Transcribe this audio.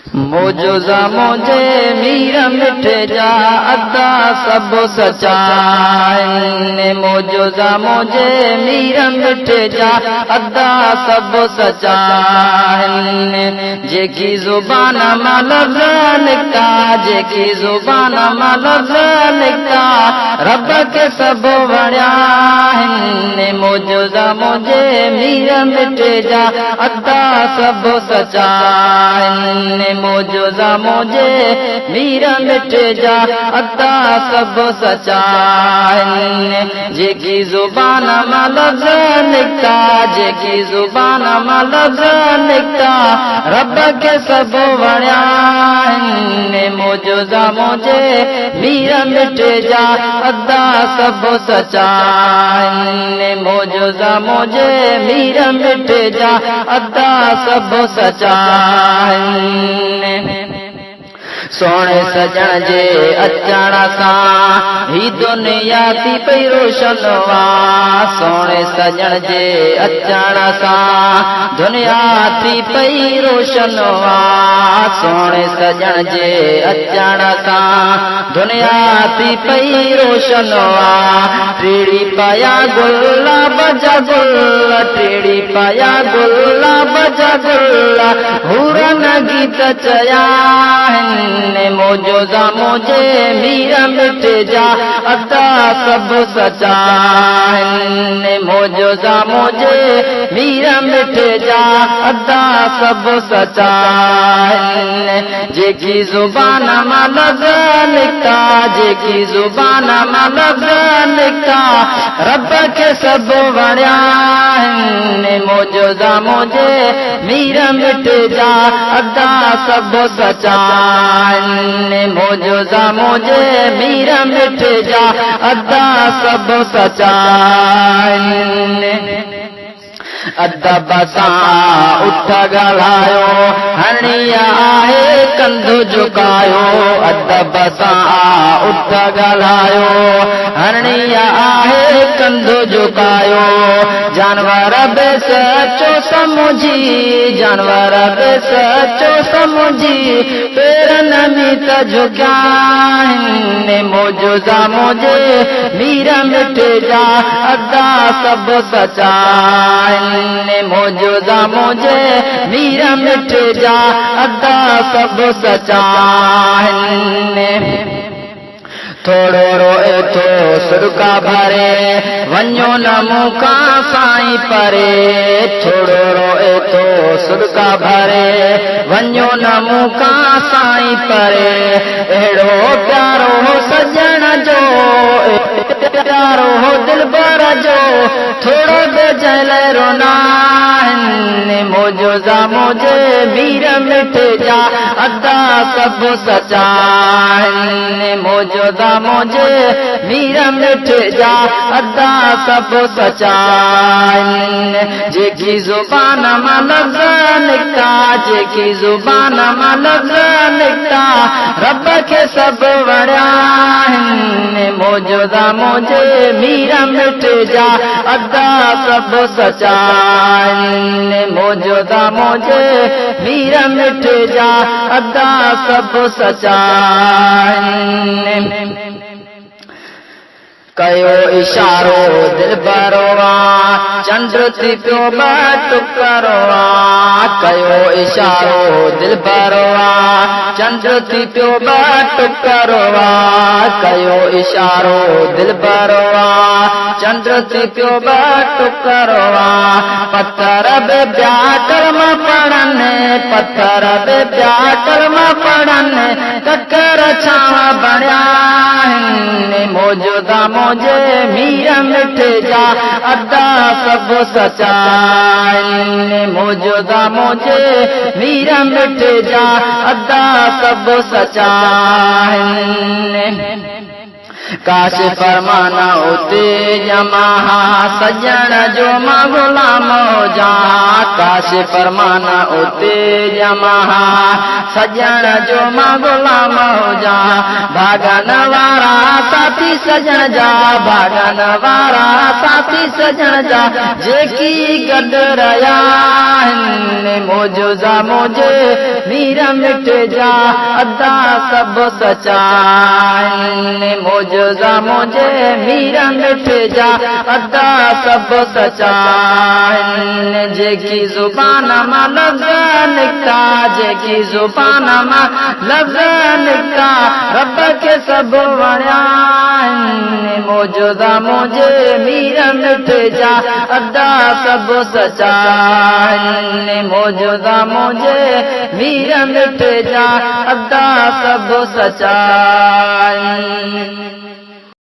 मौजूदा मुझे मीर मिठ जा अदा सब सचा मौजूदा मुझे मीर मिठ जा अदा सब सचा जेकी जुबान मां लफ्ज़ निकता जेकी जुबान मां लफ्ज़ निकता रब के सब वणिया मौजूदा मुझे मीर मिठ जा अदा सब सचा मौजूदा मुझे मीर मिठ जा अदा सब सचा जेकी जुबान मां लफ्ज़ निकता जेकी जुबान मां लफ्ज़ निकता रब के सब वणिया मौजूदा मुझे मीर मिठ जा अदा सब सचा मौजूदा मुझे मीर मिठ जा अदा सब सचा सोने सजण जे अचण सां ही दुनिया थी पई रोशन सोने सजण जे अचण सां दुनिया थी पई रोशन सोने सजण जे अचण सां दुनिया थी पई रोशन टेड़ी पाया गुलाब जा गुल टेड़ी पाया गुलाब जा गुल हुरन गीत चया मौजूदा मुझे मीर मिठ जा अदा सब सचा मौजूदा मुझे मीर मिठ जा अदा सब सचा जेकी जुबान मां लफ्ज़ निकता जेकी जुबान मां लफ्ज़ निकता रब के सब वणिया मौजूदा मुझे मीर मिठ जा अदा सब सचा मौजूदा मुझे मीर मिठ जा अदा सब सचा अदब सां उठ ॻाल्हायो हणिया आहे कंधु झुकायो अदब सां उठ ॻाल्हायो हणिया आहे कंधु झुकायो जानवर बि सचो समुझी जानवर बि सचो समुझी पेरनि में त झुकिया मौजूदा मुझे मीर मिठ जा अदा सब सचा मौजूदा मुझे मीर मिठ जा अदा सब सचा थोड़ो रोए थो सुरका भरे वञो न मूंखा साईं परे थोड़ो रोए थो सुरका भरे वञो न मूंखा साईं परे अहिड़ो प्यारो सजण जो प्यारो दिलबर जो थोड़ो बेजल रोना मौजूदा मुझे मीर मिठ जा अदा सब सचा मौजूदा मुझे मीर मिठ जा अदा सब सचा जेकी जुबान मां लफ्ज़ निकता जेकी जुबान मां लफ्ज़ निकता रब के सब वणिया मौजूदा मुझे मीर मिठ जा अदा सब सचा मौजूदा मुझे मीर मिठ जा अदा सब सचा कयो इशारो दिलबरो चंद्र थी पियो टुकरो कयो इशारो दिलबरो चंद्र थी पियो टुकरो कयो इशारो दिलबरो चंद्र थी पियो टुकरो पत्थर बि ॿिया कर्म पढ़नि पत्थर बि ॿिया कर्म पढ़नि ककर छाव बणिया मौजूदा मुझे मीर मिठ जा अदा सब सचा मौजूदा मुझे मीर मिठ जा अदा सब सचा काश फरमाना उते जमा सजण जो मां गुलाम हो जा काश फरमाना उते जमा सजण जो मां गुलाम हो जा भागन वारा साथी सजण जा भागन वारा साथी सजण जा जेकी गॾ रहिया आहिनि मौजूदा मुझे मीर मिट जा अदा सभु सचा आहिनि मौजूदा मुझे मीर मिट जा अदा सभु सचा आहिनि जेकी ज़ुबान मां लफ़्ज़ निकिता जेकी ज़ुबान मां लफ़्ज़ निकिता रब खे सभु वणिया आहिनि मौजूदा मुझे मीर मिट जा अदा सभु सचा आहिनि मौजूदा मुझे मीर मिट जा अदा सभु सचा आहिनि